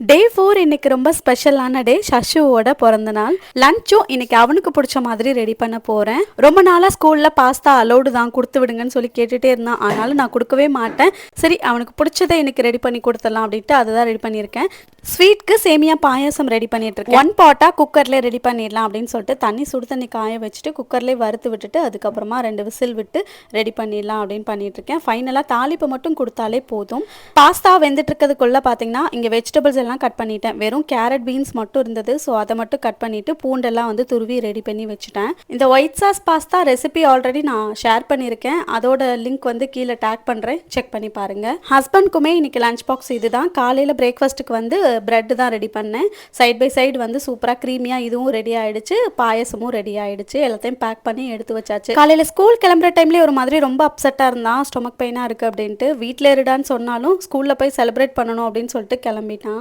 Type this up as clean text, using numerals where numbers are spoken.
டே 4 இன்னைக்கு ரொம்ப ஸ்பெஷலான டே. சஷுவோட பிறந்த நாள். லஞ்சும் இன்னைக்கு அவனுக்கு பிடிச்ச மாதிரி ரெடி பண்ண போகிறேன். ரொம்ப நாளாக ஸ்கூலில் பாஸ்தா அலோடு தான், கொடுத்து விடுங்கன்னு சொல்லி கேட்டுகிட்டே இருந்தான். ஆனாலும் நான் கொடுக்கவே மாட்டேன். சரி, அவனுக்கு பிடிச்சதை இன்னைக்கு ரெடி பண்ணி கொடுத்துடலாம் அப்படின்ட்டு அதை தான் ரெடி பண்ணியிருக்கேன். ஸ்வீட்க்கு சேமியா பாயாசம் ரெடி பண்ணிட்டு இருக்கேன். 1 பாட்டாக குக்கர்லேயே ரெடி பண்ணிடலாம் அப்படின்னு சொல்லிட்டு சுடு தண்ணி காய வச்சுட்டு குக்கர்லேயே வறுத்து விட்டுட்டு அதுக்கப்புறமா 2 விசில் விட்டு ரெடி பண்ணிடலாம் அப்படின்னு பண்ணிட்டு இருக்கேன். ஃபைனலாக தாளிப்பு மட்டும் கொடுத்தாலே போதும். பாஸ்தா வெந்துட்டு இருக்கிறதுக்குள்ள பார்த்தீங்கன்னா இங்கே வெஜிடபிள்ஸ் எல்லாம் கட் பண்ணிட்டேன். வெறும் கேரட் பீன்ஸ் மட்டும் இருந்தது. ஸோ அதை மட்டும் கட் பண்ணிட்டு பூண்டெல்லாம் துருவி ரெடி பண்ணி வச்சுட்டேன். இந்த white sauce pasta recipe already நான் ஷேர் பண்ணியிருக்கேன். அதோட லிங்க் கீழே டேக் பண்ணுறேன், செக் பண்ணி பாருங்க. ஹஸ்பண்ட்க்குமே இன்னைக்கு லஞ்ச் பாக்ஸ் இதுதான். காலையில் பிரேக்ஃபாஸ்ட்டுக்கு பிரெட் தான் ரெடி பண்ணேன். சைட் பை சைடு சூப்பராக க்ரீமியாக இதுவும் ரெடி ஆயிடுச்சு, பாயசமும் ரெடி ஆயிடுச்சு. எல்லாத்தையும் பேக் பண்ணி எடுத்து வச்சாச்சு. காலையில் ஸ்கூல் கிளம்புற டைம்லேயே ஒரு மாதிரி ரொம்ப அப்செட்டாக இருந்தான், ஸ்டொமக் பெயினாக இருக்குது அப்படின்ட்டு. வீட்டில் இருடான்னு சொன்னாலும் ஸ்கூலில் போய் செலிப்ரேட் பண்ணணும் அப்படின்னு சொல்லிட்டு கிளம்பிட்டான்.